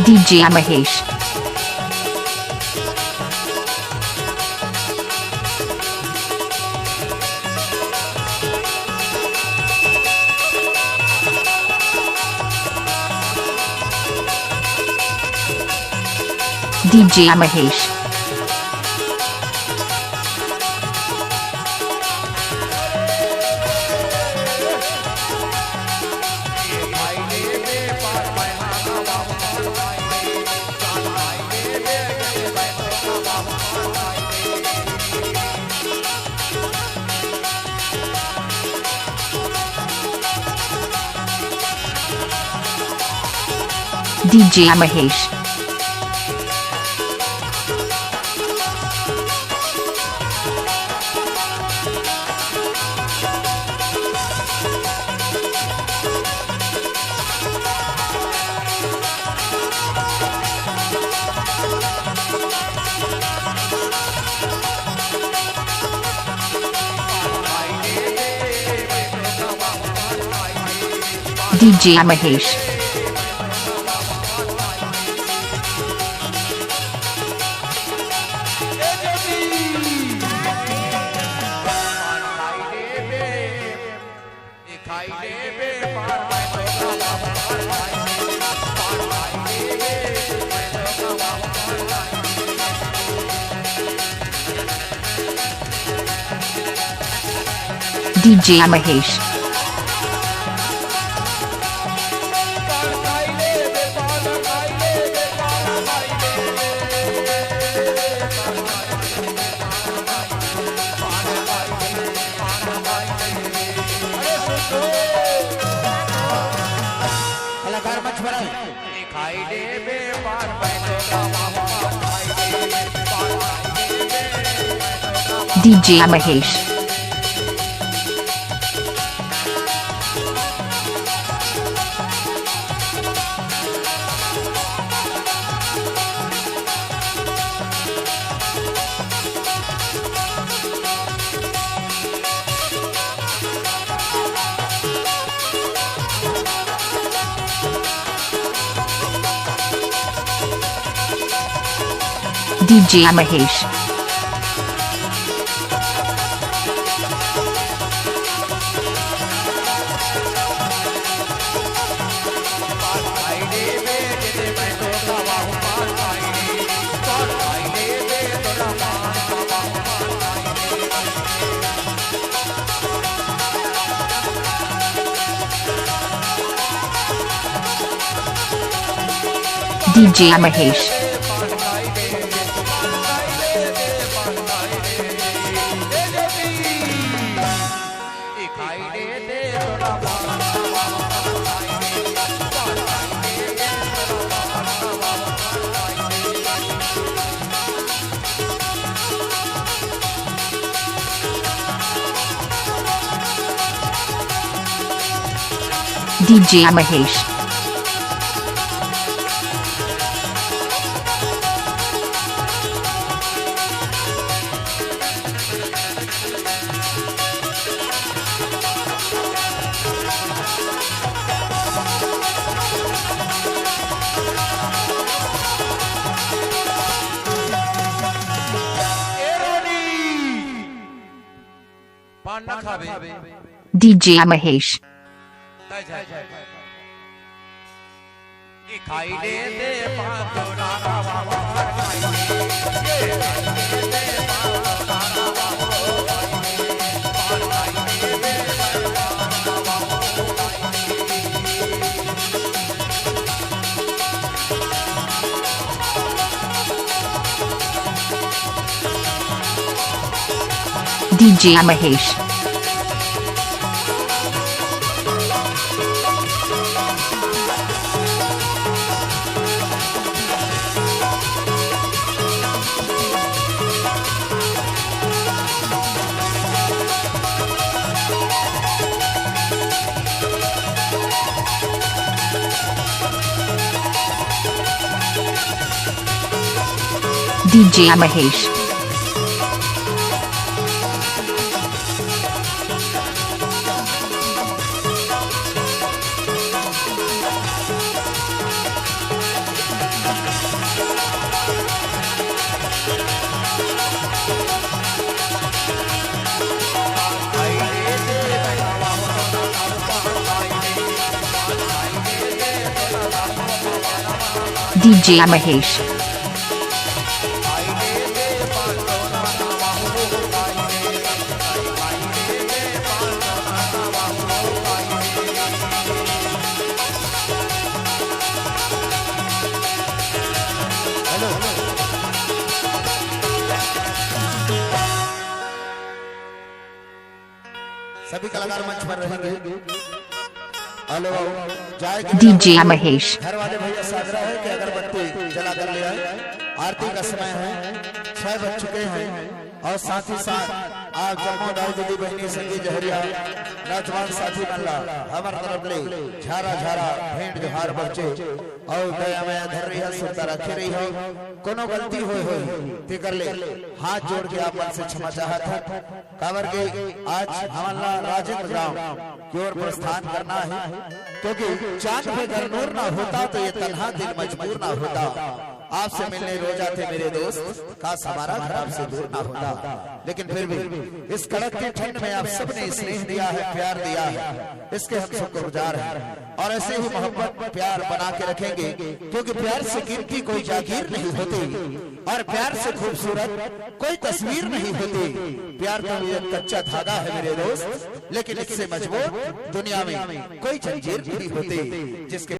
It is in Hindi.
DJ Mahesh. DJ Mahesh. DJ Mahesh. DJ Mahesh. DJ Mahesh. DJ Mahesh. DJ Mahesh. DJ Mahesh. DJ Mahesh. DJ Mahesh. DJ Mahesh. DJ Mahesh. DJ Mahesh. सभी कलाकार मंच पर रहेंगे। Hello DJ Mahesh. घर वाले भैया से आग्रह है कि अगरबत्ती जला कर ले आए। आरती का समय है, 6 बज चुके हैं और साथ ही साथ आप जम्मू दाई दीदी बहनी संगी जहरिया नौजवान साथी मल्ला हमार तरफ ले झारा झारा भेंट जोहार बच्चे और दया में धर रही है सुनता रखे रही हो। कोनो गलती हो ते कर ले हाथ जोड़ के आप मन से क्षमा चाहत है। कावर के आज हमारा राजेंद्र गांव की ओर प्रस्थान करना है, क्योंकि चांद पे अगर नूर ना होता तो ये तन्हा दिल मजबूर ना होता। आपसे मिलने रोज आते मेरे दोस्त, काश हमारा घर आपसे दूर ना होता। लेकिन फिर भी इस कड़क के ठंड में आप सबने स्नेह दिया है, प्यार दिया है, इसके हम शुक्रगुजार हैं। और ऐसे ही मोहब्बत प्यार बना के रखेंगे, क्योंकि प्यार से कीमती कोई जागीर नहीं होती और प्यार से खूबसूरत कोई तस्वीर नहीं होती। प्यार तो ये कच्चा धागा है मेरे दोस्त, लेकिन इससे मजबूत दुनिया में कोई जंजीर नहीं होती। जिसके